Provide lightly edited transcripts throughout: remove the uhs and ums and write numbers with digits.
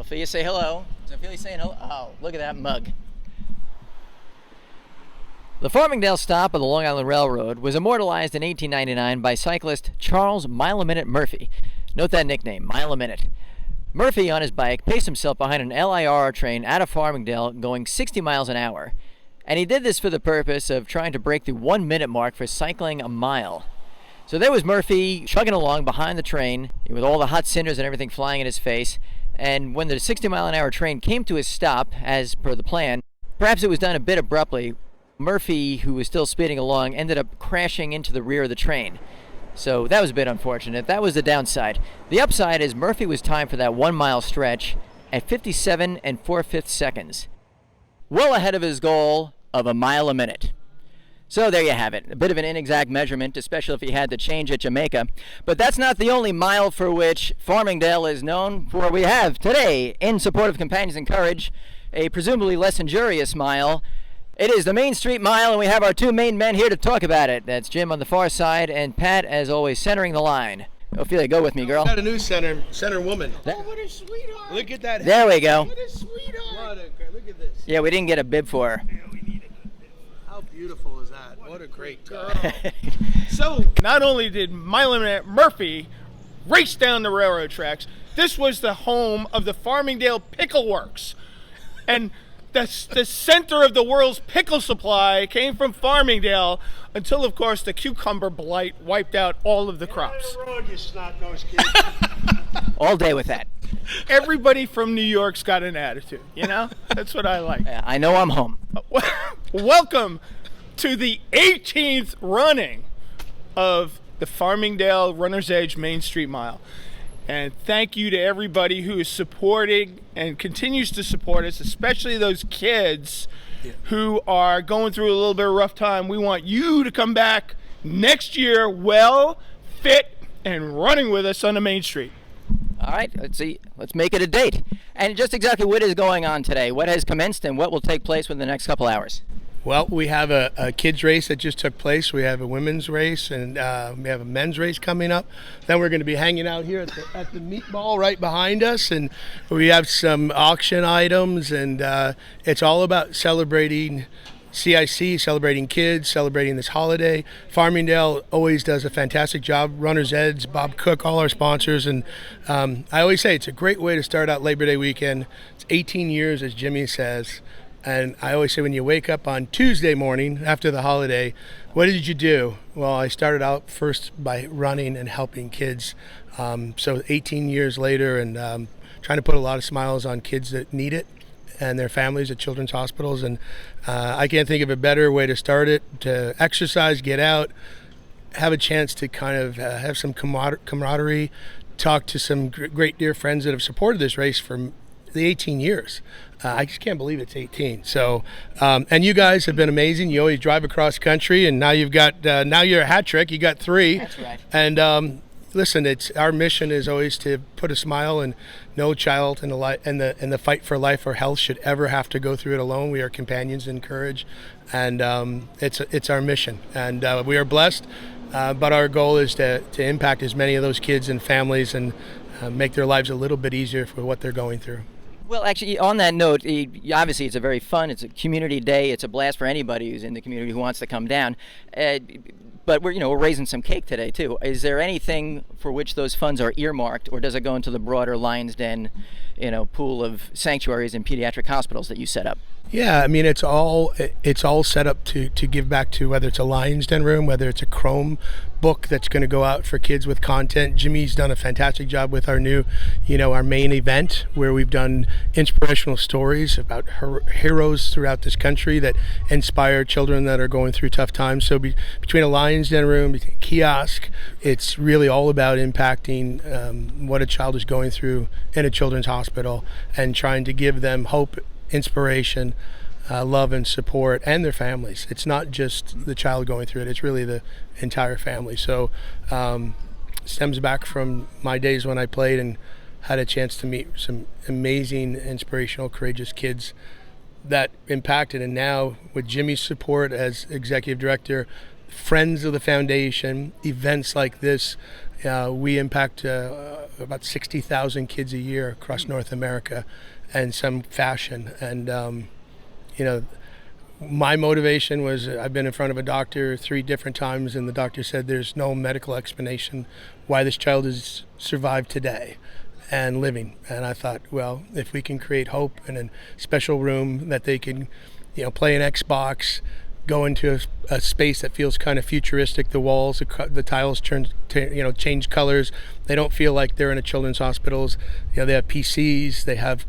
Ophelia, say hello. Is Ophelia saying hello? Oh, look at that mug. The Farmingdale stop of the Long Island Railroad was immortalized in 1899 by cyclist Charles Mile-a-Minute Murphy. Note that nickname, Mile-a-Minute. Murphy, on his bike, paced himself behind an LIRR train out of Farmingdale going 60 miles an hour. And he did this for the purpose of trying to break the 1 minute mark for cycling a mile. So there was Murphy chugging along behind the train with all the hot cinders and everything flying in his face. And when the 60 mile an hour train came to a stop, as per the plan, perhaps it was done a bit abruptly, Murphy, who was still speeding along, ended up crashing into the rear of the train. So that was a bit unfortunate. That was the downside. The upside is Murphy was timed for that 1 mile stretch at 57 4/5 seconds. Well ahead of his goal of a mile a minute. So there you have it. A bit of an inexact measurement, especially if he had to change at Jamaica. But that's not the only mile for which Farmingdale is known. For we have today, in support of Companions in Courage, a presumably less injurious mile. It is the Main Street Mile, and we have our two main men here to talk about it. That's Jim on the far side, and Pat, as always, centering the line. Ophelia, go with me, girl. Got a new center woman. Oh, what a sweetheart. Look at that. There we go. What a sweetheart. Look at this. Yeah, we didn't get a bib for her. Yeah, we need a good bit. How beautiful is that? What a great girl. So, not only did Mile-a-Minute Murphy race down the railroad tracks, this was the home of the Farmingdale Pickle Works. And the center of the world's pickle supply came from Farmingdale until, of course, the cucumber blight wiped out all of the crops. Get out of the road, you snot-nosed kid. All day with that. Everybody from New York's got an attitude, you know? That's what I like. Yeah, I know I'm home. Welcome to the 18th running of the Farmingdale Runner's Edge Main Street Mile. And thank you to everybody who is supporting and continues to support us, especially those kids who are going through a little bit of a rough time. We want you to come back next year well, fit, and running with us on the Main Street. All right, let's see. Let's make it a date. And just exactly what is going on today? What has commenced and what will take place within the next couple hours? Well, we have a kids race that just took place. We have a women's race, and we have a men's race coming up. Then we're going to be hanging out here at the meatball right behind us, and we have some auction items, and it's all about celebrating CIC, celebrating kids, celebrating this holiday. Farmingdale always does a fantastic job. Runner's Edge, Bob Cook, all our sponsors, and I always say it's a great way to start out Labor Day weekend. It's 18 years, as Jimmy says. And I always say when you wake up on Tuesday morning after the holiday, what did you do? Well, I started out first by running and helping kids. So 18 years later, and trying to put a lot of smiles on kids that need it and their families at children's hospitals. And I can't think of a better way to start it, to exercise, get out, have a chance to kind of have some camaraderie, talk to some great dear friends that have supported this race for the 18 years. I just can't believe it's 18. So, and you guys have been amazing. You always drive across country, and now you've got, now you're a hat trick. You got 3. That's right. And listen, it's our mission is always to put a smile, and no child in the fight for life or health should ever have to go through it alone. We are companions in courage, and it's our mission, and we are blessed. But our goal is to impact as many of those kids and families and make their lives a little bit easier for what they're going through. Well, actually, on that note, obviously it's a very fun, it's a community day, it's a blast for anybody who's in the community who wants to come down. But we're raising some cake today too. Is there anything for which those funds are earmarked, or does it go into the broader Lion's Den, pool of sanctuaries and pediatric hospitals that you set up? Yeah, I mean it's all set up to give back to, whether it's a Lion's Den room, whether it's a Chrome book that's going to go out for kids with content. Jimmy's done a fantastic job with our new, our main event, where we've done inspirational stories about heroes throughout this country that inspire children that are going through tough times. So between a Lion's Den room, between a kiosk, it's really all about impacting what a child is going through in a children's hospital and trying to give them hope, inspiration, love and support, and their families. It's not just the child going through it, it's really the entire family. So stems back from my days when I played and had a chance to meet some amazing, inspirational, courageous kids that impacted. And now with Jimmy's support as executive director, friends of the foundation, events like this, we impact about 60,000 kids a year across North America in some fashion. And, my motivation was I've been in front of a doctor 3 different times, and the doctor said there's no medical explanation why this child has survived today and living. And I thought, well, if we can create hope in a special room that they can, play an Xbox, go into a space that feels kind of futuristic. The walls, the tiles change colors. They don't feel like they're in a children's hospitals. They have PCs. They have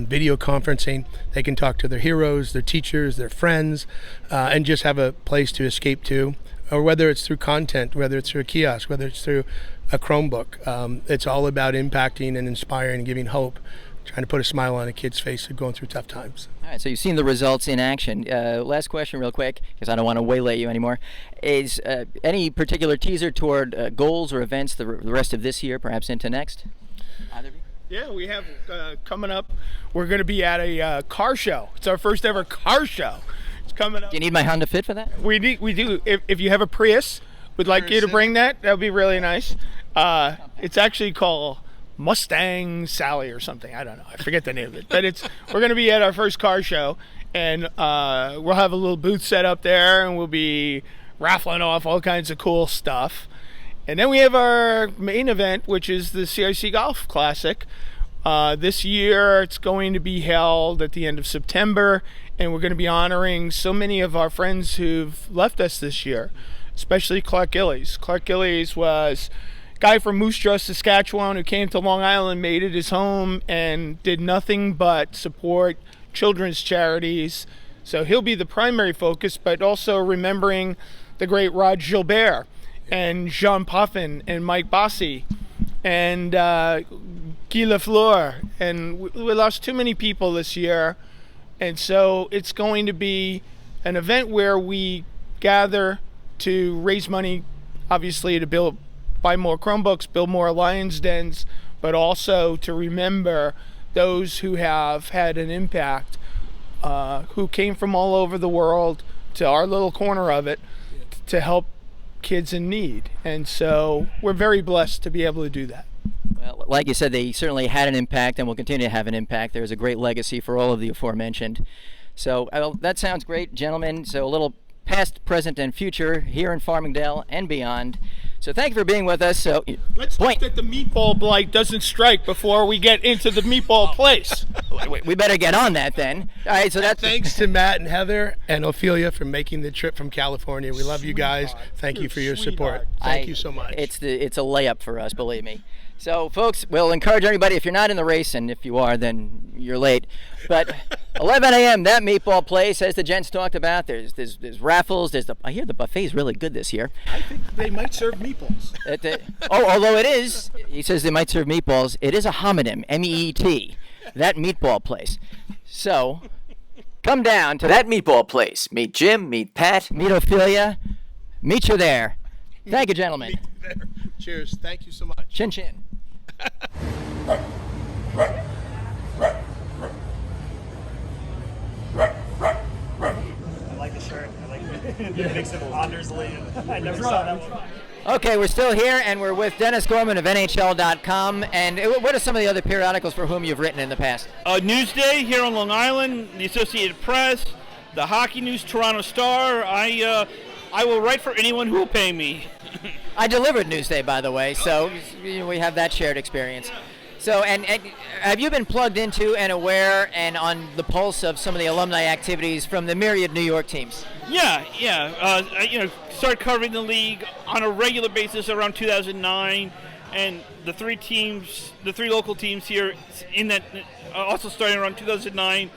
video conferencing. They can talk to their heroes, their teachers, their friends, and just have a place to escape to. Or whether it's through content, whether it's through a kiosk, whether it's through a Chromebook. It's all about impacting and inspiring and giving hope, trying to put a smile on a kid's face who's going through tough times. All right, so you've seen the results in action. Last question real quick, because I don't want to waylay you anymore. Is any particular teaser toward goals or events the rest of this year, perhaps into next? Either of you? Yeah, we have coming up, we're going to be at a car show. It's our first ever car show. It's coming up. Do you need my Honda Fit for that? We do. If you have a Prius, we'd like you to bring that. That would be really nice. It's actually called Mustang Sally or something. I don't know. I forget the name of it. But we're going to be at our first car show, and we'll have a little booth set up there, and we'll be raffling off all kinds of cool stuff. And then we have our main event, which is the CIC Golf Classic. This year, it's going to be held at the end of September, and we're going to be honoring so many of our friends who've left us this year, especially Clark Gillies. Clark Gillies was guy from Moose Jaw, Saskatchewan, who came to Long Island, made it his home, and did nothing but support children's charities. So he'll be the primary focus, but also remembering the great Rod Gilbert and Jean Poffin and Mike Bossy and Guy Lafleur. And we lost too many people this year. And so it's going to be an event where we gather to raise money, obviously, to buy more Chromebooks, build more Lions Dens, but also to remember those who have had an impact, who came from all over the world to our little corner of it to help kids in need. And so we're very blessed to be able to do that. Well, like you said, they certainly had an impact and will continue to have an impact. There's a great legacy for all of the aforementioned. So that sounds great, gentlemen. So a little past, present, and future here in Farmingdale and beyond. So thank you for being with us. So let's hope that the meatball blight doesn't strike before we get into the meatball place. We better get on that then. All right, so that's thanks to Matt and Heather and Ophelia for making the trip from California. We love you guys. Thank you for your support. Thank you so much. It's a layup for us, believe me. So, folks, we'll encourage everybody, if you're not in the race, and if you are, then you're late. But 11 a.m., that meatball place, as the gents talked about, there's raffles. I hear the buffet's really good this year. I think they might serve meatballs. Although it is, he says they might serve meatballs, it is a homonym, M-E-E-T, that meatball place. So, come down to that meatball place. Meet Jim, meet Pat, meet Ophelia. Meet you there. Thank you, gentlemen. Meet you there. Cheers. Thank you so much. Chin chin. I like the shirt. I like the mix of Ondersley. I never saw that one. Okay, we're still here, and we're with Denis Gorman of NHL.com. And what are some of the other periodicals for whom you've written in the past? Newsday here on Long Island, the Associated Press, the Hockey News, Toronto Star. I will write for anyone who will pay me. I delivered Newsday, by the way, so we have that shared experience. So, and have you been plugged into and aware and on the pulse of some of the alumni activities from the myriad New York teams? Yeah. I started covering the league on a regular basis around 2009, and the three local teams here in that also starting around 2009.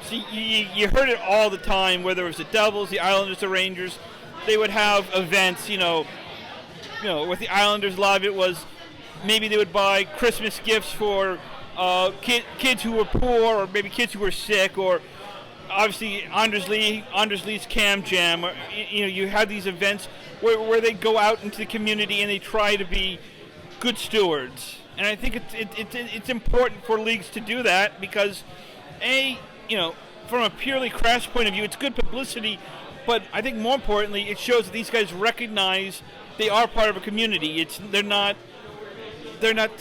So you heard it all the time, whether it was the Devils, the Islanders, the Rangers. They would have events, with the Islanders Live. It was maybe they would buy Christmas gifts for kids who were poor, or maybe kids who were sick, or obviously Andersley's Cam Jam. Or, you have these events where they go out into the community and they try to be good stewards. And I think it's important for leagues to do that because, from a purely crash point of view, it's good publicity but I think more importantly, it shows that these guys recognize they are part of a community. They're not that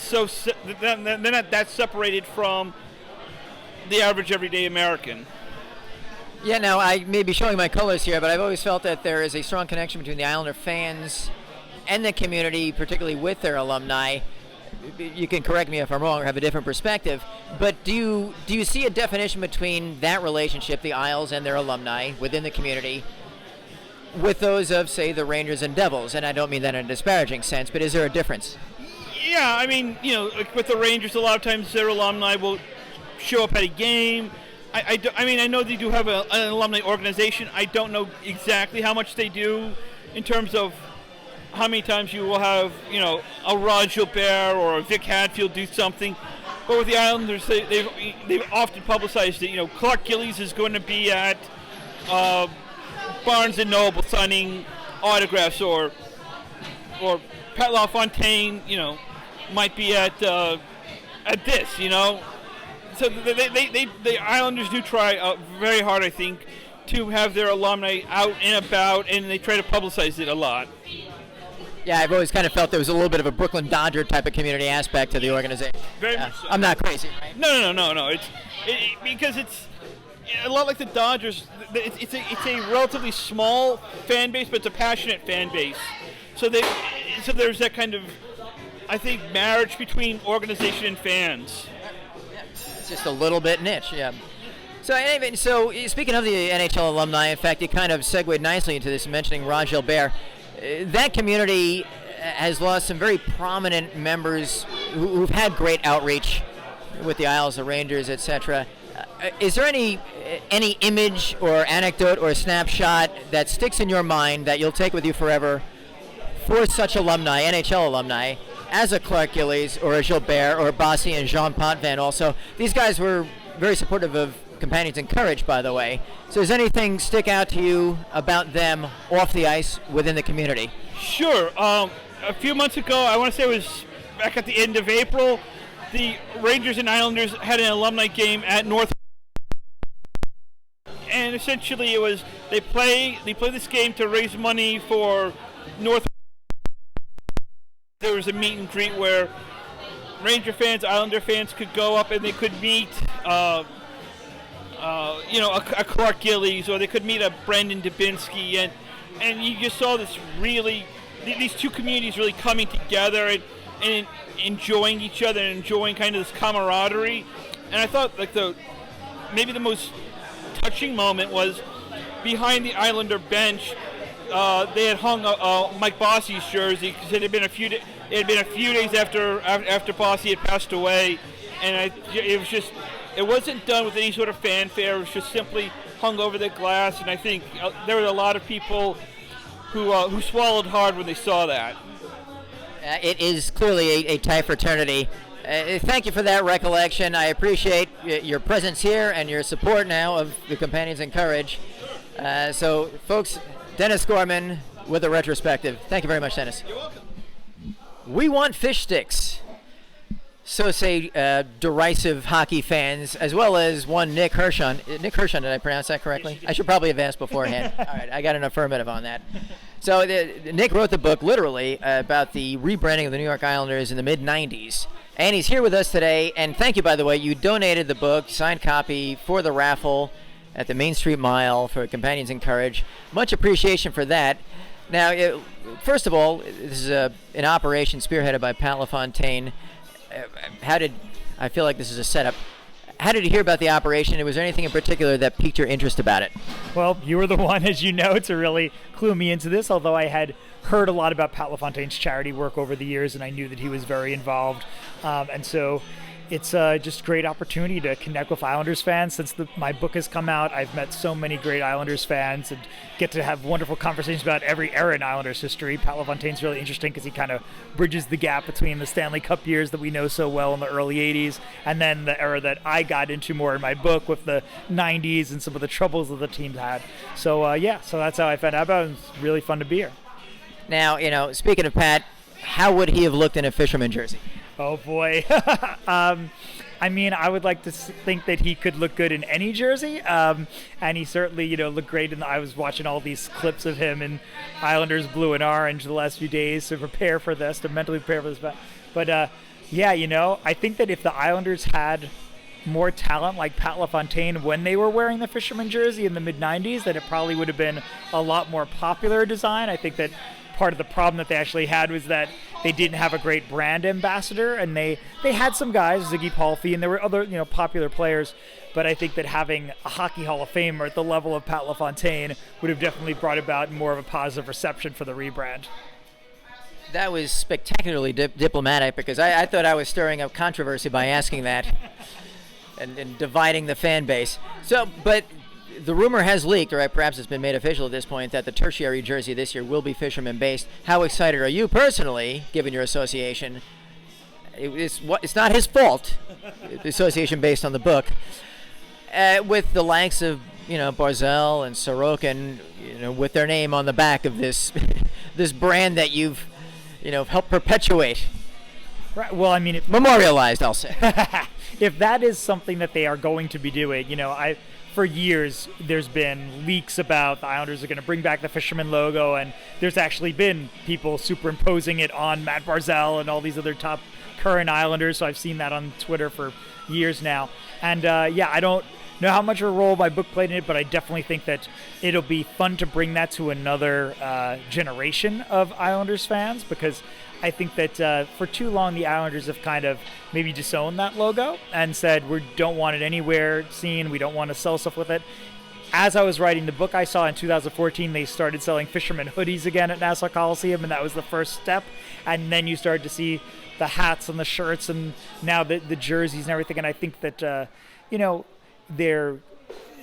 separated from the average everyday American. Yeah, now I may be showing my colors here, but I've always felt that there is a strong connection between the Islander fans and the community, particularly with their alumni. You can correct me if I'm wrong or have a different perspective, but do you see a definition between that relationship, the Isles and their alumni within the community, with those of, say, the Rangers and Devils? And I don't mean that in a disparaging sense, but is there a difference? Yeah, I mean, like with the Rangers, a lot of times their alumni will show up at a game. I know they do have an alumni organization. I don't know exactly how much they do in terms of how many times you will have, a Rod Gilbert or a Vic Hadfield do something. But with the Islanders, they've often publicized that, Clark Gillies is going to be at Barnes & Noble signing autographs, or Pat LaFontaine, might be at this, So the Islanders do try very hard, I think, to have their alumni out and about, and they try to publicize it a lot. Yeah, I've always kind of felt there was a little bit of a Brooklyn Dodger type of community aspect to the organization. Very much so. I'm not crazy, right? No. Because it's a lot like the Dodgers. It's a relatively small fan base, but it's a passionate fan base. So there's that kind of, I think, marriage between organization and fans. It's just a little bit niche, yeah. So anyway, speaking of the NHL alumni, in fact, you kind of segued nicely into this, mentioning Rod Gilbert. That community has lost some very prominent members who've had great outreach with the Isles, the Rangers, etc. Is there any image or anecdote or snapshot that sticks in your mind that you'll take with you forever for such alumni, NHL alumni, as a Clark Gillies or a Gilbert or Bossy and Jean Potvin also? These guys were very supportive of Companions in Courage, by the way. So does anything stick out to you about them off the ice within the community? Sure. A few months ago, I want to say it was back at the end of April, the Rangers and Islanders had an alumni game at North. And essentially it was they play this game to raise money for North. There was a meet and greet where Ranger fans, Islander fans could go up and they could meet a Clark Gillies, or they could meet a Brendan Dubinsky, and you just saw this really, these two communities really coming together and enjoying each other and enjoying kind of this camaraderie. And I thought maybe the most touching moment was behind the Islander bench. They had hung Mike Bossy's jersey because it had been a few days after Bossy had passed away, and it wasn't done with any sort of fanfare. It was just simply hung over the glass, and I think there were a lot of people who swallowed hard when they saw that. It is clearly a tight fraternity. Thank you for that recollection. I appreciate your presence here and your support now of the Companions in Courage. So, folks, Denis Gorman with a retrospective. Thank you very much, Dennis. You're welcome. We want fish sticks. So say derisive hockey fans, as well as one Nick Hirshon. Nick Hirshon, did I pronounce that correctly? I should probably have asked beforehand. All right, I got an affirmative on that. So Nick wrote the book, literally, about the rebranding of the New York Islanders in the mid-'90s. And he's here with us today. And thank you, by the way. You donated the book, signed copy, for the raffle at the Main Street Mile for Companions in Courage. Much appreciation for that. Now, first of all, this is an operation spearheaded by Pat LaFontaine. I feel like this is a setup. How did you hear about the operation, and was there anything in particular that piqued your interest about it? Well, you were the one, as you know, to really clue me into this, although I had heard a lot about Pat LaFontaine's charity work over the years, and I knew that he was very involved. And so it's just a great opportunity to connect with Islanders fans. Since my book has come out, I've met so many great Islanders fans and get to have wonderful conversations about every era in Islanders history. Pat LaFontaine's really interesting because he kind of bridges the gap between the Stanley Cup years that we know so well in the early 80s and then the era that I got into more in my book with the 90s and some of the troubles that the teams had. So, so that's how I found out about it. It's really fun to be here. Now, speaking of Pat, how would he have looked in a fisherman jersey? Oh boy. I mean, I would like to think that he could look good in any jersey, and he certainly, looked great. I was watching all these clips of him in Islanders blue and orange the last few days to prepare for this, to mentally prepare for this. But yeah, I think that if the Islanders had more talent like Pat LaFontaine when they were wearing the Fisherman jersey in the mid-'90s, then it probably would have been a lot more popular design. I think that part of the problem that they actually had was that they didn't have a great brand ambassador, and they had some guys, Ziggy Palffy, and there were other popular players, but I think that having a Hockey Hall of Famer at the level of Pat LaFontaine would have definitely brought about more of a positive reception for the rebrand. That was spectacularly diplomatic, because I thought I was stirring up controversy by asking that and dividing the fan base. So, but the rumor has leaked, or perhaps it's been made official at this point, that the tertiary jersey this year will be Fisherman-based. How excited are you personally, given your association? It's not his fault, the association based on the book, with the likes of Barzal and Sorokin, with their name on the back of this this brand that you've helped perpetuate. Right. Well, I mean, memorialized, I'll say. If that is something that they are going to be doing, for years, there's been leaks about the Islanders are going to bring back the Fisherman logo, and there's actually been people superimposing it on Matt Barzal and all these other top current Islanders, so I've seen that on Twitter for years now. And I don't know how much of a role my book played in it, but I definitely think that it'll be fun to bring that to another generation of Islanders fans, because I think that for too long the Islanders have kind of maybe disowned that logo and said we don't want it anywhere seen, we don't want to sell stuff with it. As I was writing the book, I saw in 2014 they started selling Fisherman hoodies again at Nassau Coliseum, and that was the first step. And then you started to see the hats and the shirts and now the jerseys and everything. And I think that,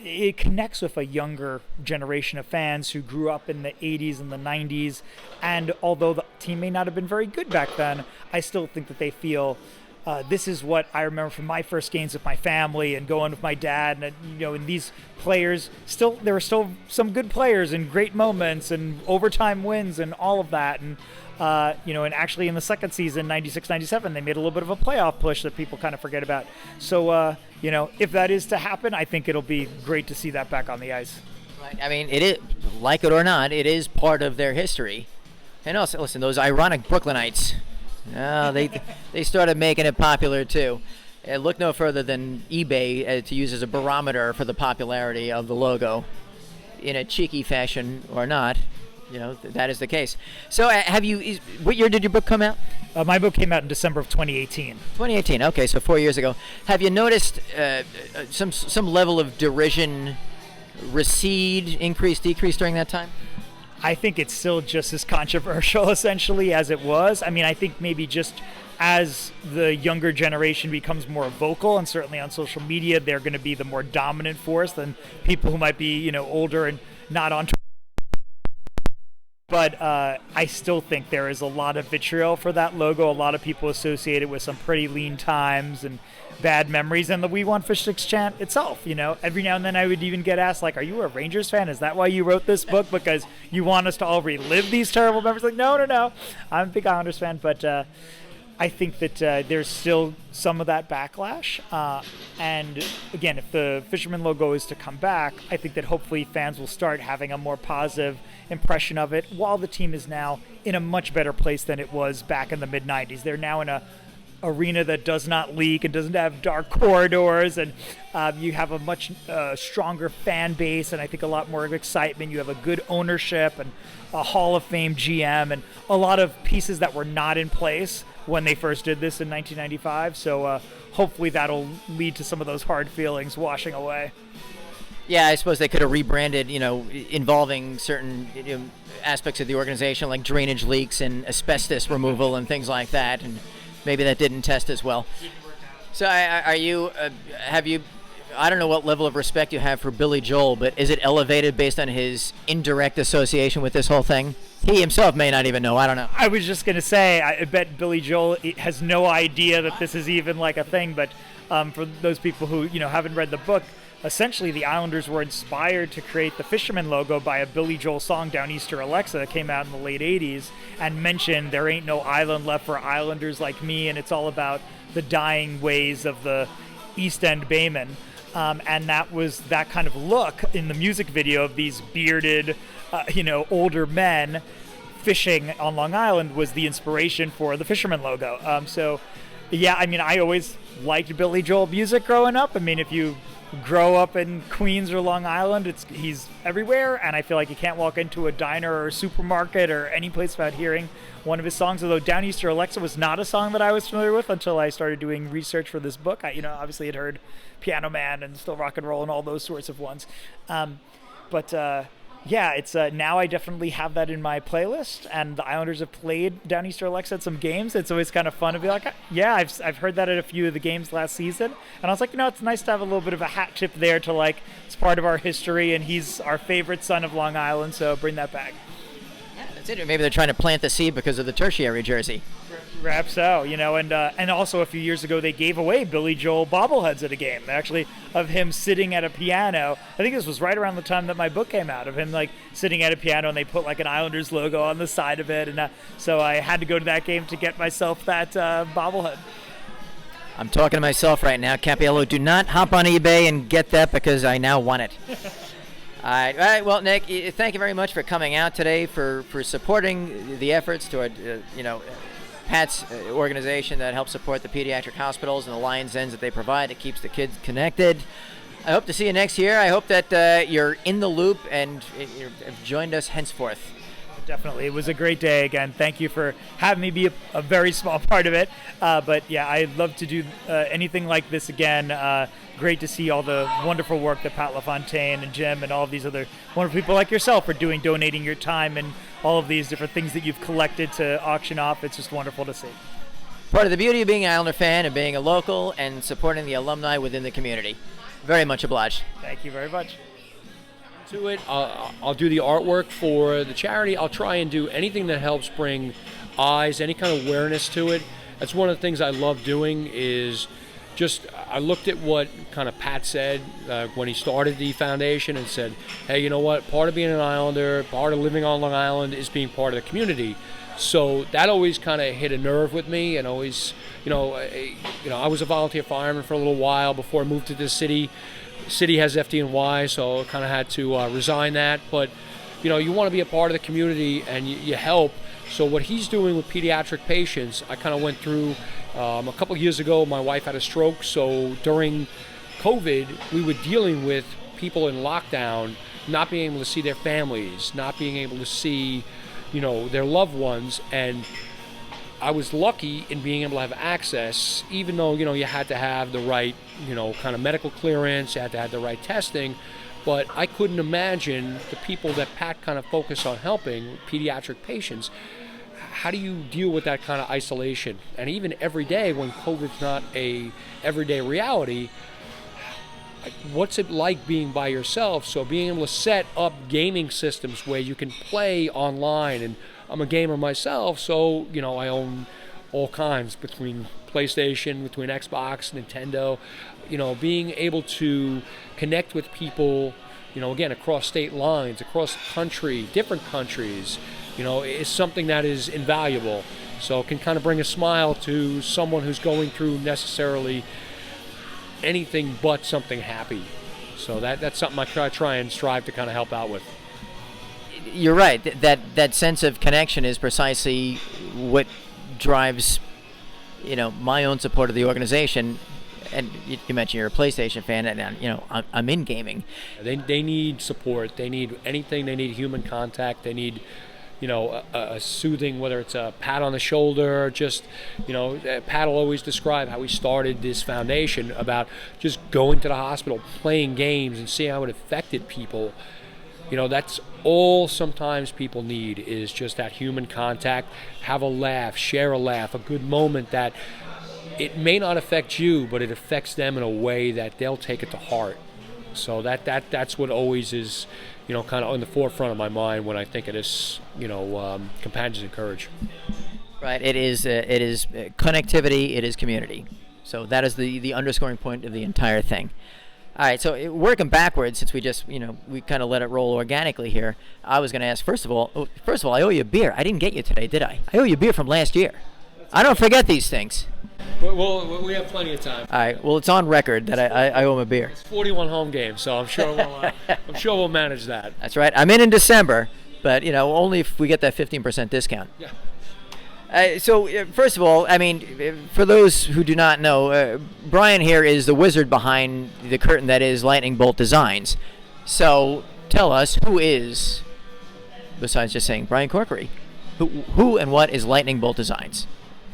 it connects with a younger generation of fans who grew up in the 80s and the 90s. And although the team may not have been very good back then, I still think that they feel this is what I remember from my first games with my family and going with my dad. And these players, there were still some good players and great moments and overtime wins and all of that. And and actually in the second season, 96-97, they made a little bit of a playoff push that people kind of forget about. So, if that is to happen, I think it'll be great to see that back on the ice. Right. I mean, it is, like it or not, it is part of their history. And also, listen, those ironic Brooklynites, they started making it popular too. Look no further than eBay to use as a barometer for the popularity of the logo, in a cheeky fashion or not. That is the case. So what year did your book come out? My book came out in December of 2018. 2018, okay, so 4 years ago. Have you noticed some level of derision recede, increase, decrease during that time? I think it's still just as controversial, essentially, as it was. I mean, I think maybe just as the younger generation becomes more vocal, and certainly on social media, they're going to be the more dominant force than people who might be, older and not on Twitter. But I still think there is a lot of vitriol for that logo. A lot of people associate it with some pretty lean times and bad memories, and the "We Want Fish Sticks" chant itself. Every now and then I would even get asked, like, "Are you a Rangers fan? Is that why you wrote this book? Because you want us to all relive these terrible memories?" Like, no. I'm a big Islanders fan, but I think that there's still some of that backlash. And again, if the Fisherman logo is to come back, I think that hopefully fans will start having a more positive impression of it, while the team is now in a much better place than it was back in the mid-'90s. They're now in a arena that does not leak and doesn't have dark corridors, and you have a much stronger fan base, and I think a lot more excitement. You have a good ownership and a Hall of Fame GM and a lot of pieces that were not in place when they first did this in 1995. So hopefully that'll lead to some of those hard feelings washing away. Yeah, I suppose they could have rebranded, involving certain aspects of the organization, like drainage leaks and asbestos removal and things like that, and maybe that didn't test as well. So have you, I don't know what level of respect you have for Billy Joel, but is it elevated based on his indirect association with this whole thing? He himself may not even know, I don't know. I was just going to say, I bet Billy Joel has no idea that this is even like a thing, but for those people who, haven't read the book, essentially the Islanders were inspired to create the Fisherman logo by a Billy Joel song, Down Easter Alexa, that came out in the late 80s and mentioned there ain't no island left for Islanders like me, and it's all about the dying ways of the East End Baymen. And that was that kind of look in the music video of these bearded, older men fishing on Long Island was the inspiration for the Fisherman logo. I always liked Billy Joel music growing up. I mean, if you grow up in Queens or Long Island, he's everywhere, and I feel like you can't walk into a diner or a supermarket or any place without hearing one of his songs. Although Down Easter Alexa was not a song that I was familiar with until I started doing research for this book. I obviously had heard Piano Man and Still Rock and Roll and all those sorts of ones. It's now I definitely have that in my playlist, and the Islanders have played Down Easter Alexa at some games. It's always kind of fun to be like, I've heard that at a few of the games last season, and I was like, it's nice to have a little bit of a hat tip there to like, it's part of our history, and he's our favorite son of Long Island, so bring that back. Yeah, that's it. Maybe they're trying to plant the seed because of the tertiary jersey. Perhaps so, and also a few years ago they gave away Billy Joel bobbleheads at a game, actually, of him sitting at a piano. I think this was right around the time that my book came out, of him like sitting at a piano, and they put like an Islanders logo on the side of it, and so I had to go to that game to get myself that bobblehead. I'm talking to myself right now. Capiello, do not hop on eBay and get that because I now want it. All right. Well, Nick, thank you very much for coming out today, for supporting the efforts toward, Pat's organization that helps support the pediatric hospitals and the Lions Dens that they provide. It keeps the kids connected. I hope to see you next year. I hope that you're in the loop and you've joined us henceforth. Definitely. It was a great day again. Thank you for having me be a very small part of it. I'd love to do anything like this again. Great to see all the wonderful work that Pat LaFontaine and Jim and all of these other wonderful people like yourself are doing, donating your time and all of these different things that you've collected to auction off. It's just wonderful to see. Part of the beauty of being an Islander fan and being a local and supporting the alumni within the community. Very much obliged. Thank you very much. To it, I'll do the artwork for the charity. I'll try and do anything that helps bring eyes, any kind of awareness to it. That's one of the things I love doing is I looked at what kind of Pat said when he started the foundation and said, hey, you know what, part of being an Islander, part of living on Long Island is being part of the community. So that always kind of hit a nerve with me, and always, I was a volunteer fireman for a little while before I moved to this city. The city has FD&Y, so I kind of had to resign that. But, you want to be a part of the community and you help. So what he's doing with pediatric patients, I kind of went through a couple of years ago. My wife had a stroke, so during COVID, we were dealing with people in lockdown, not being able to see their families, not being able to see, their loved ones. And I was lucky in being able to have access, even though, you had to have the right, kind of medical clearance, you had to have the right testing. But I couldn't imagine the people that Pat kind of focused on helping, pediatric patients. How do you deal with that kind of isolation? And even every day when COVID's not a everyday reality, what's it like being by yourself? So being able to set up gaming systems where you can play online, and I'm a gamer myself, so I own all kinds, between PlayStation, between Xbox, Nintendo, being able to connect with people, again, across state lines, across the country, different countries, is something that is invaluable. So it can kind of bring a smile to someone who's going through necessarily anything but something happy. So that's something I try and strive to kind of help out with. You're right. That sense of connection is precisely what drives, my own support of the organization. And you mentioned you're a PlayStation fan, and I'm in gaming. They need support. They need anything. They need human contact. They need, a soothing, whether it's a pat on the shoulder. Just, Pat will always describe how he started this foundation about just going to the hospital, playing games, and seeing how it affected people. That's all sometimes people need, is just that human contact. Have a laugh, share a laugh, a good moment that it may not affect you, but it affects them in a way that they'll take it to heart. So that's what always is, kind of on the forefront of my mind when I think of this, companions and courage. Right. It is connectivity. It is community. So that is the underscoring point of the entire thing. All right, so working backwards, since we just, we kind of let it roll organically here, I was going to ask, first of all, I owe you a beer. I didn't get you today, did I? I owe you a beer from last year. I don't forget these things. Well, we have plenty of time. All right, well, it's on record that I owe him a beer. It's 41 home games, so I'm sure we'll manage that. That's right. I'm in December, but, only if we get that 15% discount. Yeah. So, first of all, I mean, for those who do not know, Brian here is the wizard behind the curtain that is Lightning Bolt Designs. So, tell us, who is, besides just saying Brian Corkery, who and what is Lightning Bolt Designs?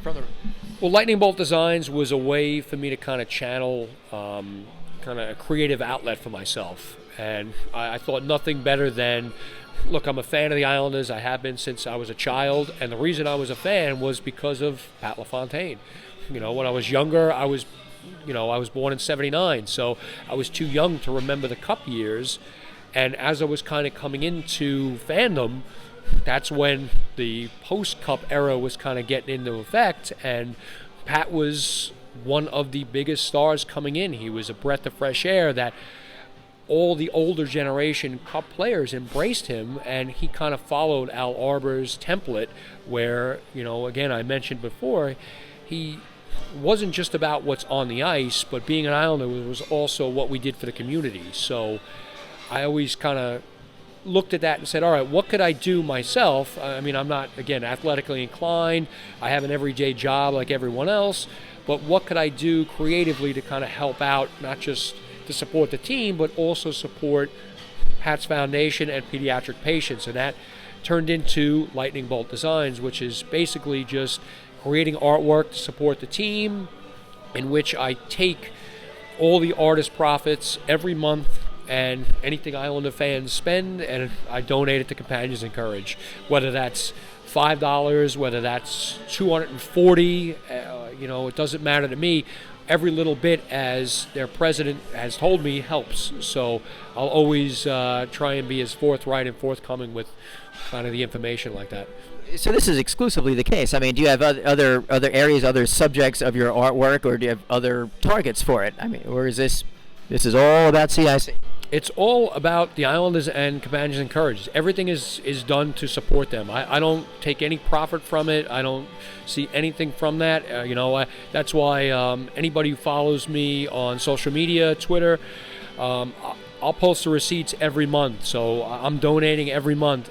Well, Lightning Bolt Designs was a way for me to kind of channel kind of a creative outlet for myself. And I thought nothing better than, look, I'm a fan of the Islanders. I have been since I was a child. And the reason I was a fan was because of Pat LaFontaine. When I was younger, I was born in '79, so I was too young to remember the Cup years. And as I was kind of coming into fandom, that's when the post-Cup era was kind of getting into effect, and Pat was one of the biggest stars coming in. He was a breath of fresh air that all the older generation Cup players embraced him, and he kind of followed Al Arbor's template where, again, I mentioned before, he wasn't just about what's on the ice, but being an Islander was also what we did for the community. So I always kind of looked at that and said, all right, what could I do myself? I mean, I'm not, again, athletically inclined. I have an everyday job like everyone else. But what could I do creatively to kind of help out, not just to support the team, but also support Pat's Foundation and pediatric patients? And that turned into Lightning Bolt Designs, which is basically just creating artwork to support the team, in which I take all the artist profits every month and anything Islander fans spend, and I donate it to Companions in Courage. Whether that's $5, whether that's $240, it doesn't matter to me. Every little bit, as their president has told me, helps. So I'll always try and be as forthright and forthcoming with kind of the information like that. So this is exclusively the case. I mean, do you have other areas, other subjects of your artwork, or do you have other targets for it? I mean, or is this is all about CIC? It's all about the Islanders and Companions in Courage. Everything is done to support them. I don't take any profit from it. I don't see anything from that. That's why anybody who follows me on social media, Twitter, I'll post the receipts every month. So I'm donating every month.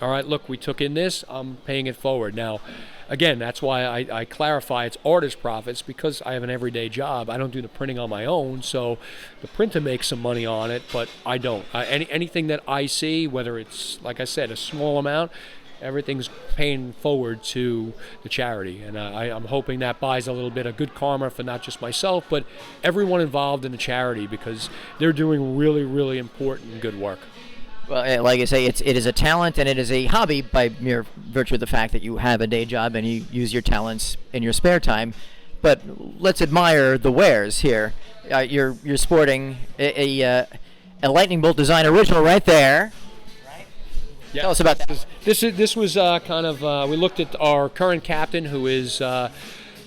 All right, look, we took in this. I'm paying it forward. Now, again, that's why I clarify it's artist profits, because I have an everyday job. I don't do the printing on my own, so the printer makes some money on it, but I don't. Anything that I see, whether it's, like I said, a small amount, everything's paying forward to the charity. And I'm hoping that buys a little bit of good karma for not just myself, but everyone involved in the charity, because they're doing really, really important and good work. Well, like I say, it is a talent and it is a hobby by mere virtue of the fact that you have a day job and you use your talents in your spare time. But let's admire the wares here. You're sporting a Lightning Bolt Design original right there. Right? Yeah. Tell us about that. This was kind of we looked at our current captain, who is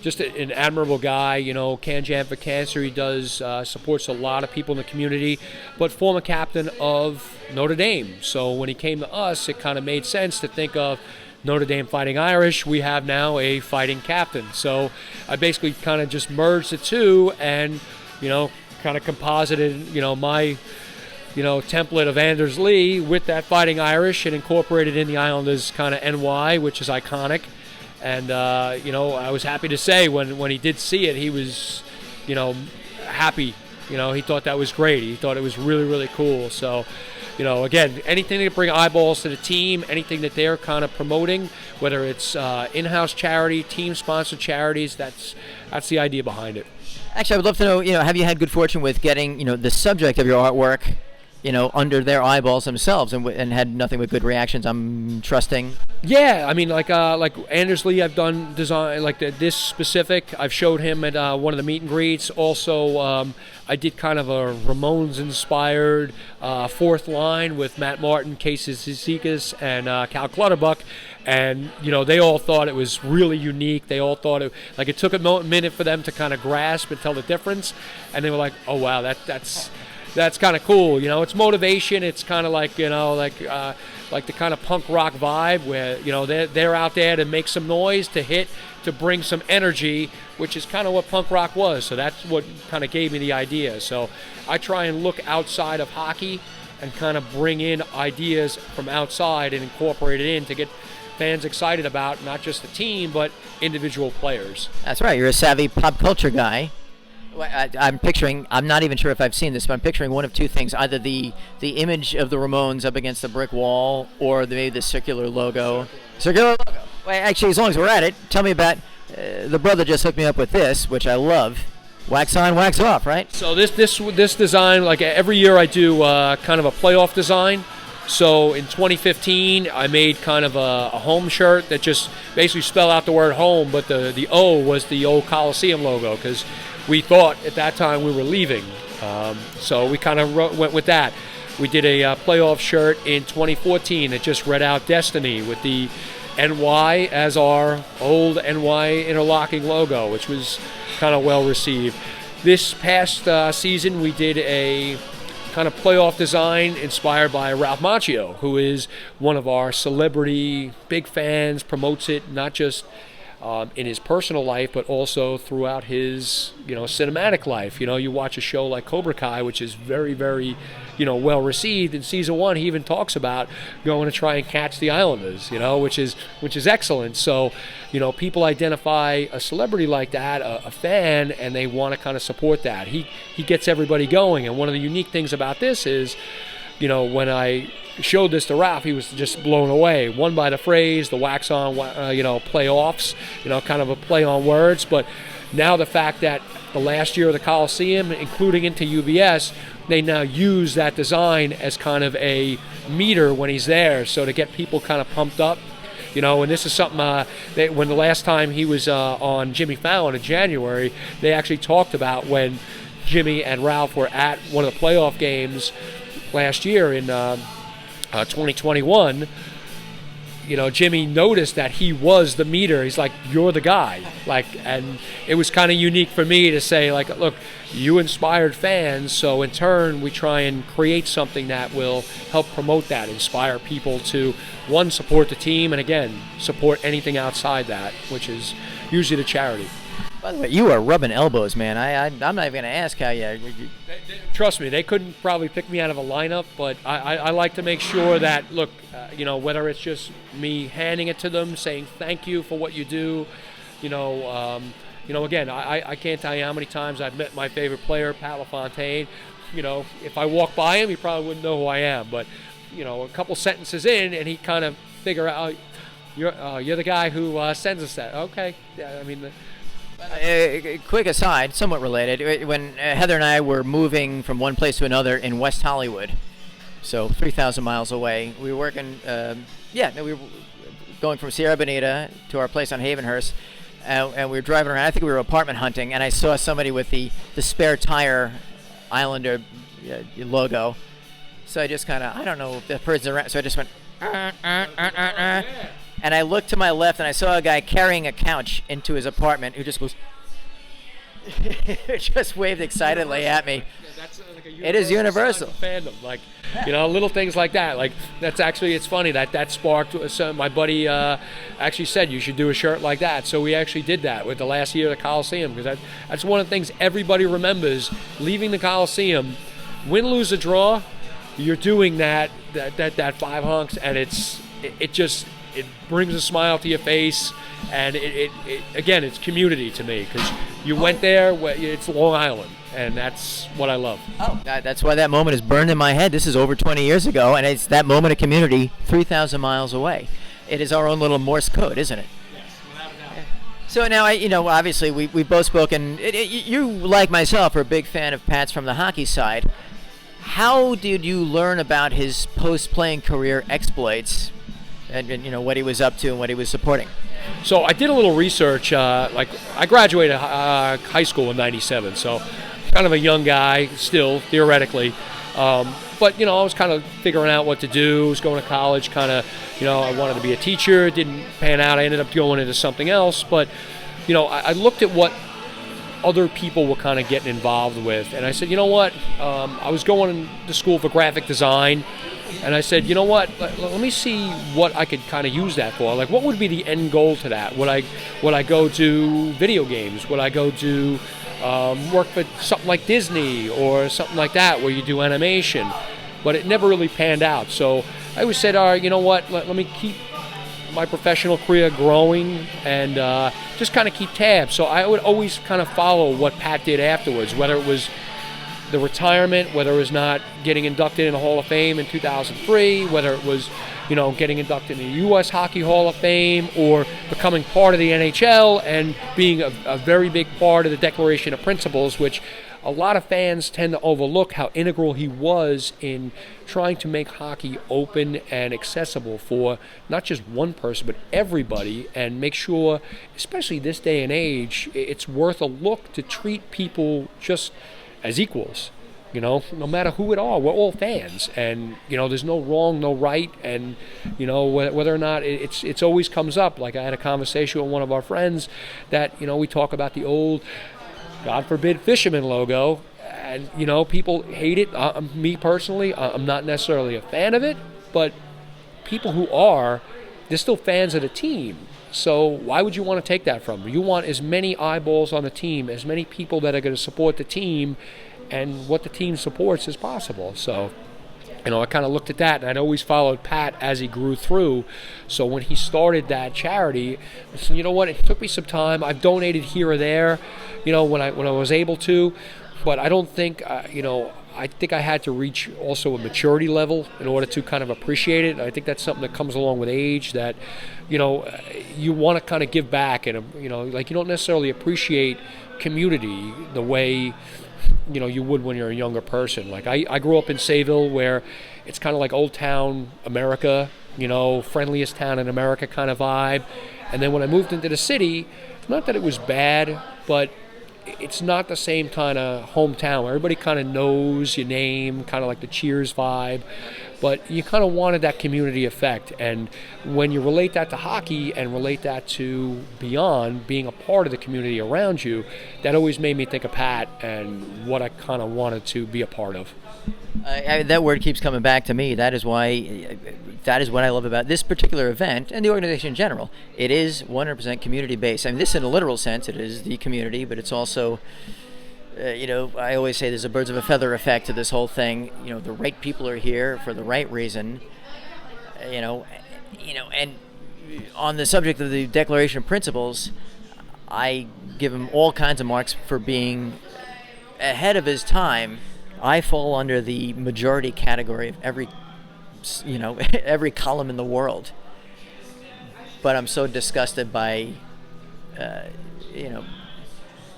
just an admirable guy. Can Jam for Cancer. He does supports a lot of people in the community, but former captain of Notre Dame. So when he came to us, it kind of made sense to think of Notre Dame Fighting Irish. We have now a fighting captain. So I basically kind of just merged the two and, kind of composited, my, template of Anders Lee with that Fighting Irish and incorporated in the Islanders kind of NY, which is iconic. And, I was happy to say when he did see it, he was, happy. He thought that was great. He thought it was really, really cool. So, again, anything to bring eyeballs to the team, anything that they're kind of promoting, whether it's in-house charity, team-sponsored charities, that's the idea behind it. Actually, I would love to know, have you had good fortune with getting, the subject of your artwork, under their eyeballs themselves and had nothing but good reactions, I'm trusting? Yeah, I mean, like Anders Lee, I've done design, like this specific, I've showed him at one of the meet and greets. Also, I did kind of a Ramones-inspired fourth line with Matt Martin, Casey Zizekas, and Cal Clutterbuck. And they all thought it was really unique. They all thought it took a minute for them to kind of grasp and tell the difference, and they were like, "Oh wow, that's kind of cool." It's motivation. It's kind of like like the kind of punk rock vibe where they're out there to make some noise, to bring some energy, which is kind of what punk rock was. So that's what kind of gave me the idea. So I try and look outside of hockey and kind of bring in ideas from outside and incorporate it in to get fans excited about not just the team but individual players. That's right. You're a savvy pop culture guy. I'm picturing, I'm not even sure if I've seen this, but I'm picturing one of two things: either the image of the Ramones up against the brick wall, or maybe the circular logo. Circular logo. Well, actually, as long as we're at it, tell me about the brother just hooked me up with this, which I love. Wax on, wax off, right? So this design, like every year I do kind of a playoff design. So in 2015, I made kind of a home shirt that just basically spelled out the word home, but the O was the old Coliseum logo, because we thought at that time we were leaving. So we kind of went with that. We did a playoff shirt in 2014 that just read out Destiny with the NY as our old NY interlocking logo, which was kind of well received. This past season, we did a kind of playoff design inspired by Ralph Macchio, who is one of our celebrity big fans, promotes it not just in his personal life, but also throughout his, cinematic life. You watch a show like Cobra Kai, which is very, very, well received. In season 1, he even talks about going to try and catch the Islanders, which is excellent. So, people identify a celebrity like that, a fan, and they want to kind of support that. He gets everybody going. And one of the unique things about this is, when I showed this to Ralph, he was just blown away. One, by the phrase, the wax on, playoffs, kind of a play on words. But now the fact that the last year of the Coliseum, including into UBS, they now use that design as kind of a meter when he's there. So to get people kind of pumped up, and this is something when the last time he was on Jimmy Fallon in January, they actually talked about when Jimmy and Ralph were at one of the playoff games last year in 2021, Jimmy noticed that he was the meter. He's like, "You're the guy." And it was kind of unique for me to say, look, you inspired fans, so in turn we try and create something that will help promote that, inspire people to, one, support the team, and again, support anything outside that, which is usually the charity. By the way, you are rubbing elbows, man. I'm not even going to ask how you... Trust me, they couldn't probably pick me out of a lineup, but I like to make sure that, look, whether it's just me handing it to them, saying thank you for what you do, again, I can't tell you how many times I've met my favorite player, Pat LaFontaine. If I walk by him, he probably wouldn't know who I am, but, a couple sentences in, and he kind of figure out, you're the guy who sends us that. Okay, yeah, I mean... quick aside, somewhat related, when Heather and I were moving from one place to another in West Hollywood, so 3,000 miles away, we were working, we were going from Sierra Bonita to our place on Havenhurst, and we were driving around. I think we were apartment hunting, and I saw somebody with the spare tire Islander logo. So I just kind of, I don't know if the person's around, so I just went, and I looked to my left, and I saw a guy carrying a couch into his apartment who just goes, just waved excitedly at me. It is universal. Fandom, little things like that. That's actually, it's funny that sparked. My buddy actually said you should do a shirt like that. So we actually did that with the last year of the Coliseum, because that's one of the things everybody remembers. Leaving the Coliseum, win, lose, or draw, you're doing that 5 hunks, and it brings a smile to your face, and again, it's community to me, because you went there, it's Long Island, and that's what I love. Oh, that's why that moment is burned in my head. This is over 20 years ago, and it's that moment of community 3,000 miles away. It is our own little Morse code, isn't it? Yes, without a doubt. So now, obviously, we've both spoken. You, like myself, are a big fan of Pat's from the hockey side. How did you learn about his post-playing career exploits, and what he was up to and what he was supporting? So I did a little research. I graduated high school in '97, so kind of a young guy still, theoretically. But, I was kind of figuring out what to do. I was going to college, kind of, I wanted to be a teacher. It didn't pan out. I ended up going into something else. But, I looked at what other people were kind of getting involved with. And I said, you know what? I was going to school for graphic design. And I said, you know what? Let me see what I could kind of use that for. Like, what would be the end goal to that? Would I go to video games? Would I go to work for something like Disney or something like that where you do animation? But it never really panned out. So I always said, all right, you know what? Let me keep my professional career growing and just kind of keep tabs. So I would always kind of follow what Pat did afterwards, whether it was the retirement, whether it was not getting inducted in the Hall of Fame in 2003, whether it was, getting inducted in the U.S. Hockey Hall of Fame, or becoming part of the NHL and being a very big part of the Declaration of Principles, which a lot of fans tend to overlook how integral he was in trying to make hockey open and accessible for not just one person, but everybody, and make sure, especially this day and age, it's worth a look to treat people just as equals, no matter who it are. We're all fans, and there's no wrong, no right, and whether or not it's always comes up. Like I had a conversation with one of our friends that we talk about the old, God forbid, fisherman logo, and people hate it. Me personally, I'm not necessarily a fan of it, but people who are, they're still fans of the team. So why would you want to take that from them? You want as many eyeballs on the team, as many people that are going to support the team and what the team supports as possible. So, I kind of looked at that, and I'd always followed Pat as he grew through. So when he started that charity, I said, you know what, it took me some time. I've donated here or there, when I was able to, but I don't think, I think I had to reach also a maturity level in order to kind of appreciate it. I think that's something that comes along with age, that, you want to kind of give back, and, like you don't necessarily appreciate community the way, you would when you're a younger person. Like I grew up in Sayville, where it's kind of like old town America, friendliest town in America kind of vibe. And then when I moved into the city, not that it was bad, but it's not the same kind of hometown where everybody kind of knows your name, kind of like the Cheers vibe. But you kind of wanted that community effect. And when you relate that to hockey and relate that to beyond, being a part of the community around you, that always made me think of Pat and what I kind of wanted to be a part of. That word keeps coming back to me. That is what I love about this particular event and the organization in general. It is 100% community-based. I mean, this in a literal sense, it is the community, but it's also, I always say there's a birds of a feather effect to this whole thing. The right people are here for the right reason. And on the subject of the Declaration of Principles, I give him all kinds of marks for being ahead of his time. I fall under the majority category of every column in the world. But I'm so disgusted by, by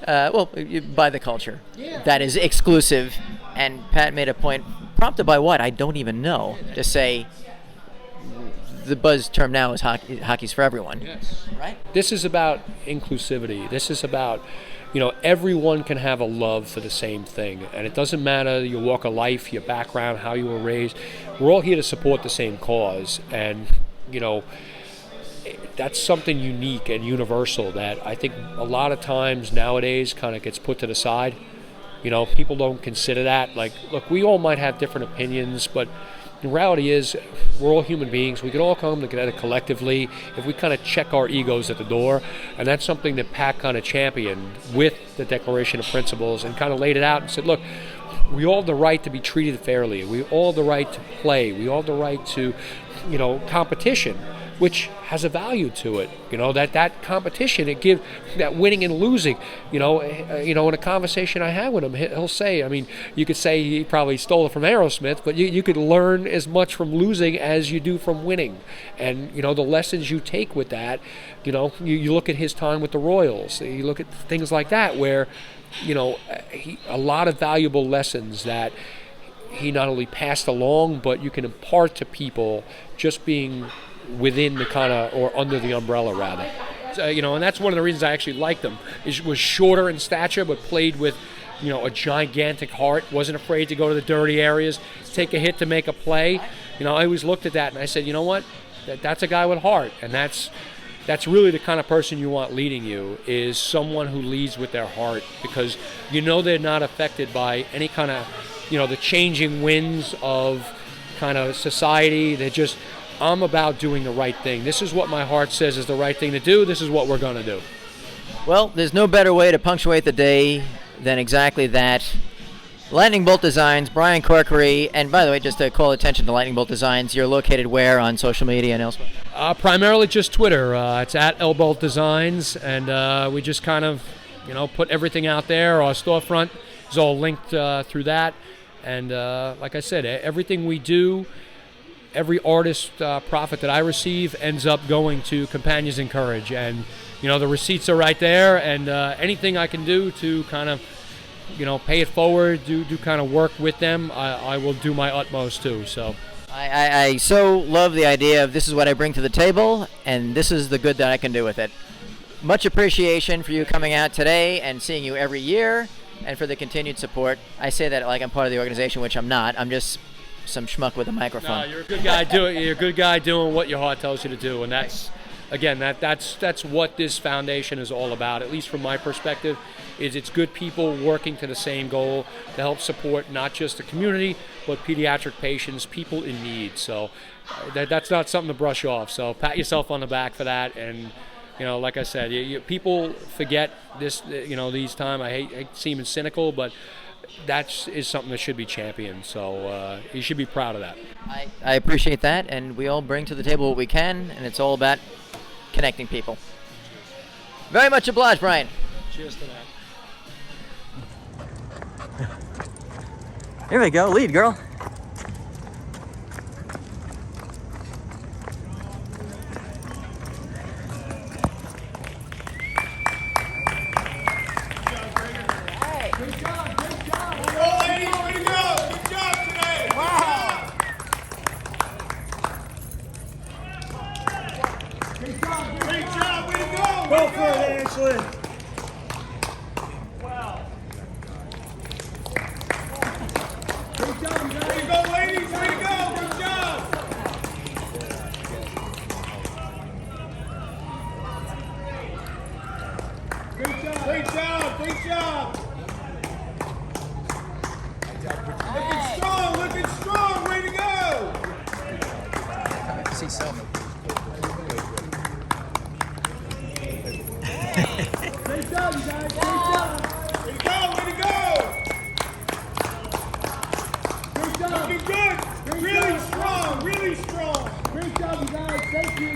the culture that is exclusive. And Pat made a point, prompted by what? I don't even know, to say the buzz term now is hockey's for everyone. Yes. Right? This is about inclusivity. This is about, everyone can have a love for the same thing. And it doesn't matter your walk of life, your background, how you were raised. We're all here to support the same cause. And, that's something unique and universal that I think a lot of times nowadays kind of gets put to the side. People don't consider that. Like, look, we all might have different opinions, but the reality is we're all human beings. We can all come together collectively if we kind of check our egos at the door. And that's something that Pat kind of championed with the Declaration of Principles and kind of laid it out and said, look, we all have the right to be treated fairly. We all have the right to play. We all have the right to, competition, which has a value to it. That competition, it gives that winning and losing. In a conversation I had with him, he'll say, I mean, you could say he probably stole it from Aerosmith, but you could learn as much from losing as you do from winning. And, the lessons you take with that, you look at his time with the Royals, you look at things like that where, a lot of valuable lessons that he not only passed along, but you can impart to people just being within the kind of, or under the umbrella rather. and that's one of the reasons I actually liked him. He was shorter in stature, but played with, a gigantic heart. Wasn't afraid to go to the dirty areas, take a hit to make a play. I always looked at that and I said, you know what? That's a guy with heart, and that's really the kind of person you want leading you, is someone who leads with their heart, because they're not affected by any kind of, the changing winds of kind of society. They're just, I'm about doing the right thing. This is what my heart says is the right thing to do. This is what we're going to do. Well, there's no better way to punctuate the day than exactly that. Lightning Bolt Designs, Brian Corkery, and by the way, just to call attention to Lightning Bolt Designs, you're located where on social media and elsewhere? Primarily just Twitter. It's at Bolt Designs, and we just kind of, put everything out there. Our storefront is all linked through that, and like I said, everything we do, every artist profit that I receive ends up going to Companions in Courage, and the receipts are right there, and anything I can do to kind of pay it forward, do kind of work with them, I will do my utmost too. So I so love the idea of this is what I bring to the table, and this is the good that I can do with it. Much appreciation for you coming out today and seeing you every year, and for the continued support. I say that like I'm part of the organization, which I'm not. I'm just some schmuck with a microphone. No, you're a good guy you're a good guy doing what your heart tells you to do, and that's what this foundation is all about, at least from my perspective. Is it's good people working to the same goal to help support not just the community, but pediatric patients, people in need. So that's not something to brush off. So pat yourself on the back for that. And like I said, people forget this. These times. I hate seeming cynical, but that is something that should be championed. So you should be proud of that. I appreciate that, and we all bring to the table what we can, and it's all about connecting people. Very much obliged, Brian. Cheers to that. Here we go, lead girl. Go for it, Ashley. Good job, guys. Way to go, ladies. Way to go. Good job. Great job. Great job. Great job. Looking strong. Looking strong. Way to go. See so. Great job, you guys. Great job. Way to go. Way to go. Great job. Looking good. Great really job. Strong. Really strong. Great job, you guys. Thank you.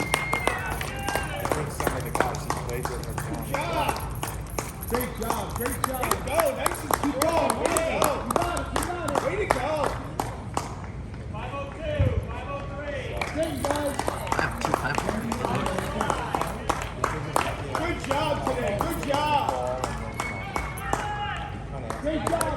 Good job. Great job. Great job. Way to go. Nice and strong. Way to go. You got it. You got it. Way to go. 502. 503. Thank you, guys. Good job today. Good job. Great job.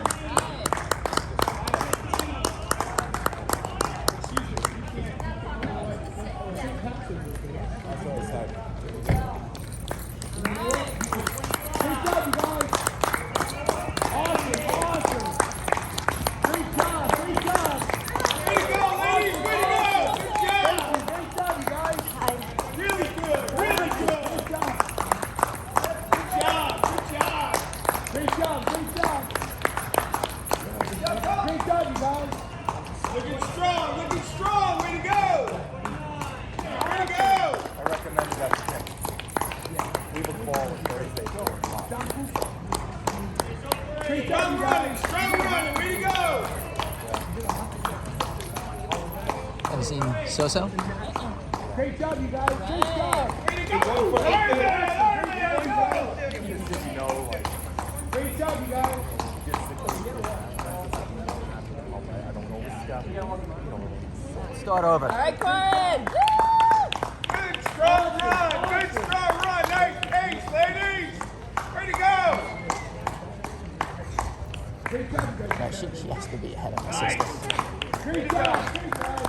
Have you seen So-So? Great job, you guys. Great job. Great job, you guys. Start over. All right, Corin. Good strong run. Good strong run. Nice pace, ladies. Way to go. Great job, you guys. No, she has to be ahead of her sister. Great job. Great job.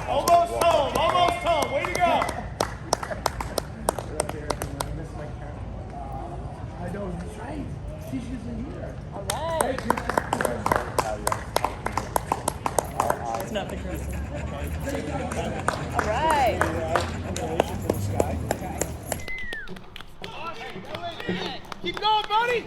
Almost home. Almost home. Way to go. That's right. She's in here. All right. It's not the crescent. All right. Keep going, buddy.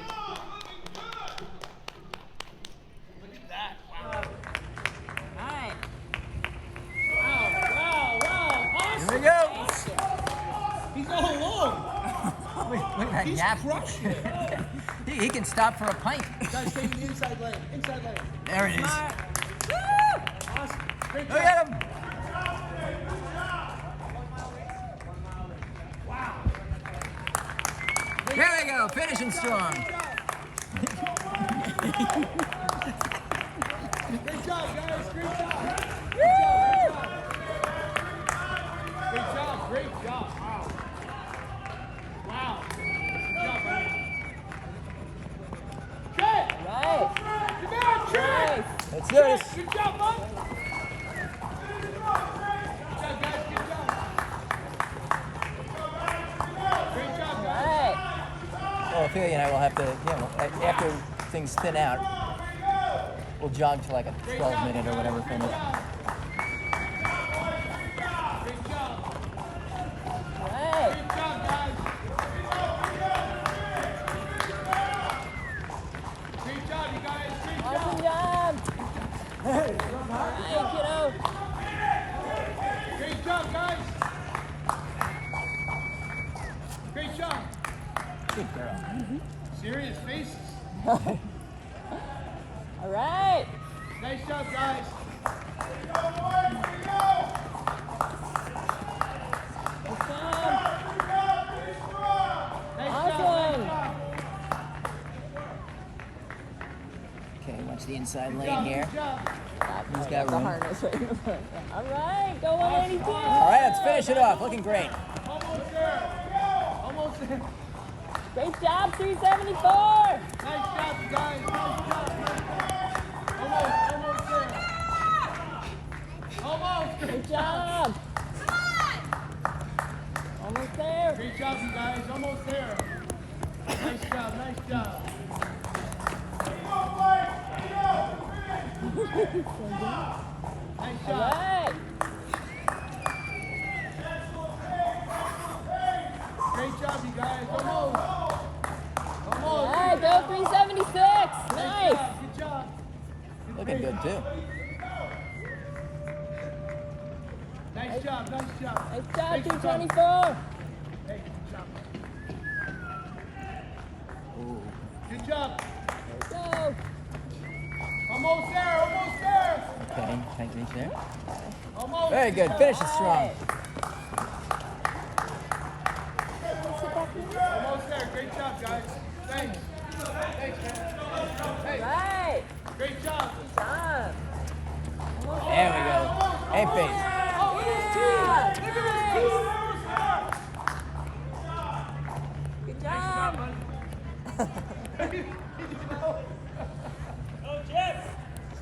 Here we go. He's all alone. Look at that gap. Crushing it. He can stop for a pint. Guys, take the inside lane. Inside lane. There it is. Awesome. Great Look job. at him. Here we go, finishing strong. Great job, guys. Great job. Great job. Wow. Wow. Good job, buddy. Trey! Right. Come on, Trey! Let's do this. Good job, bud. Good job, guys. Good job. Great job, guys. Right. Well, Ophelia and I will have to, after things thin out, we'll jog to like a 12-minute or whatever from it. Great job. Right. Good job, guys. Great job, you guys. Great Awesome job. job. Right, kiddo. Great job, guys. Great job. Good girl. Serious faces. All right. Nice job, guys. Good job. Nice Awesome. job. Okay, watch the inside lane here. Good job. He's got room. Harness right in the front. All right, go 182. All right, let's finish it off. Looking great. Almost there. Almost there. Great job, 374. Nice job, you guys. Nice job. Almost there. Almost. Good job. Almost there. Great job, you guys. Almost there. Nice job. Nice job. Nice All job. right. Great job, you guys. Almost. All Almost. right, go 376. Nice. Good job. Looking good, too. Nice job. Nice job. Nice job, 224. Hey, good job. Ooh. Good job. Go. Almost there. Almost there. Okay, tight reach there. Almost. Very good. Finish it strong. Almost there. Great job, guys. Thanks. Thanks, man. Hey, Right. great job. Good job. There we go. Hey, face. Oh, look at this team. Look at this team. Good job.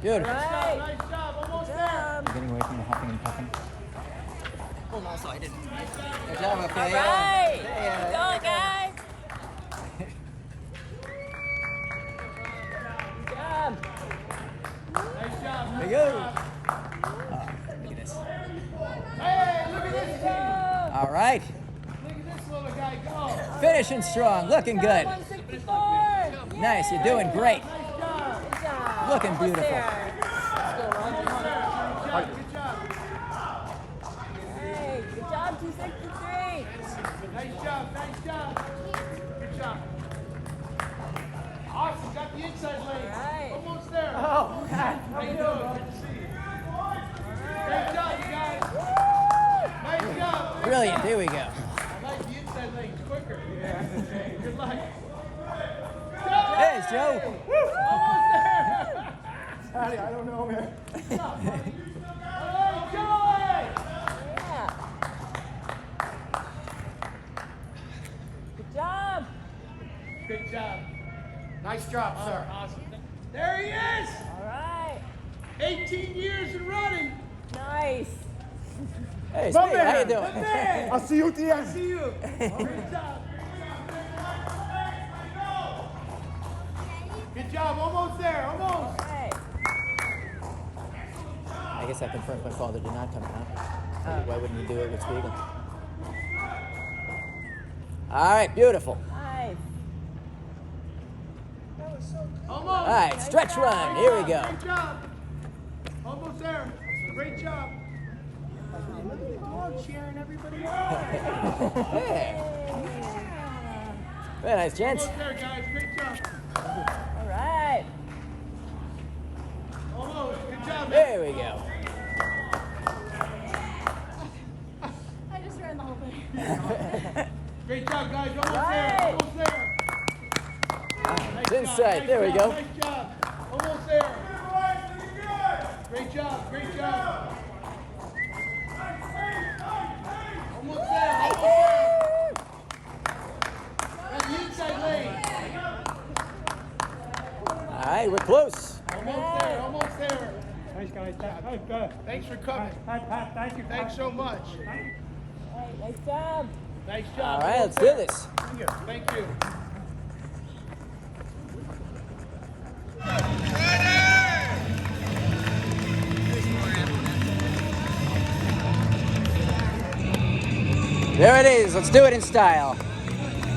Beautiful. Right. Nice job. Almost Good there. job. Getting away from the huffing and puffing. Oh, no, so I didn't. Good job, All Ophelia. right. Yeah. Keep going, guys. Good job. Nice job. There Nice we go. job. Oh, look at this. Hey, look at this team. All right. Look at this little guy go. Finishing strong. Looking good. 164. Nice. You're doing great. Nice job. Good job. Looking Almost beautiful. there. Good job. Hey, good job, 263. Nice job. Nice job. Good job. Awesome. Got the inside lane. Right. Almost there. Oh, how you doing? Good to see you. Great job, you guys. Nice job. Brilliant. Here we go. I like the inside lanes quicker. Yeah. Good luck. Hey, Joe. Almost there. Patty, I don't know, man. Hey, Joey! Yeah. Good job. Good job. Nice job, sir. Awesome. There he is. All right. 18 years in running. Nice. Hey, Steve, how you doing? Man. I'll see you at the end. See you. Great job. job. Almost there. Almost. Hey. I guess that confirms my father did not come out. Why wouldn't he do it with Spiegel? All right, beautiful. Nice. Almost. All right, stretch run. Here we go. Great job. Almost there. Great job. Cheering everybody on. Yeah. Very nice, gents. Almost there, guys. Great job. All right. Almost. Good job, man. There we go. I just ran the whole thing. Great job, guys. Almost Right. there. Almost there. It's inside. There we go. Nice job. Almost there. Great job. Great job. Almost there. Almost there. That's the inside lane. All right, we're close. Almost there. Almost there. Thanks, guys. Good. Thanks for coming. Pat, thank you. Thanks so much. Hey, nice job. Nice All job. right, let's do this. Thank you. There it is. Let's do it in style.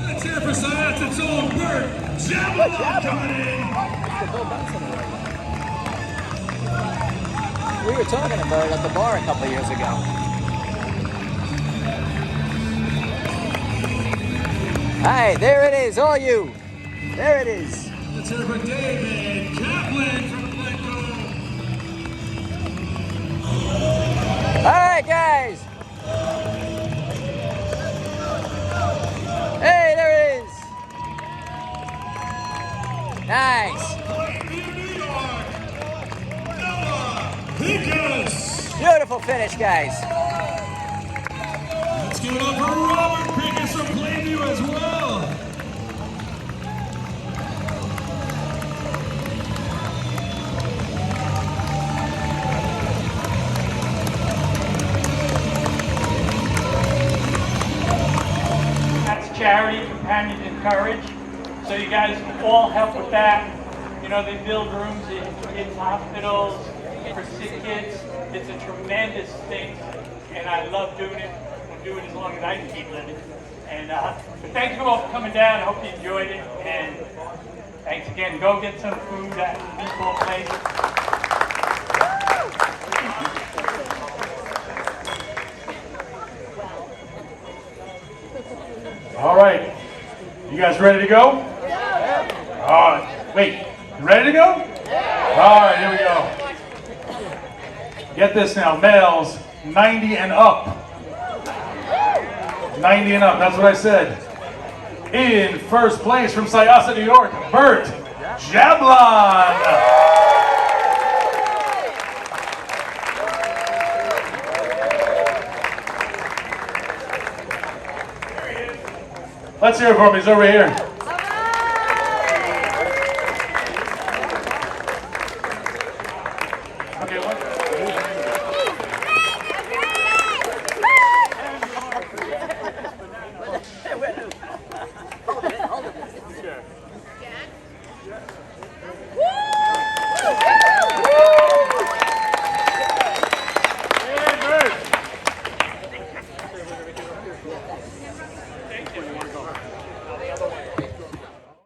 Let's hear for Science's own Bert Jablon coming in. We were talking about it at the bar a couple of years ago. Hi, there it is, all you. There it is. Let's hear for David Kaplan from Glencoe. All right, guys. Hey, there it is. Nice. Pickus. Beautiful finish, guys. Let's give it up for Robert Pickus from Plainview as well. That's charity, companion, and courage. So you guys all help with that. You know, they build rooms in kids' hospitals for sick kids. It's a tremendous thing, and I love doing it. I'll do it as long as I can keep living. And but thank you all for coming down. I hope you enjoyed it. And thanks again. Go get some food at the meatball place. All right. You guys ready to go? Yeah. All right. Wait. You ready to go? Yeah. All right. Here we go. Get this now. Males, 90 and up. 90 and up. That's what I said. In first place from Syosset, New York, Bert Jablon. Let's hear it for me. He's over here. Okay, what?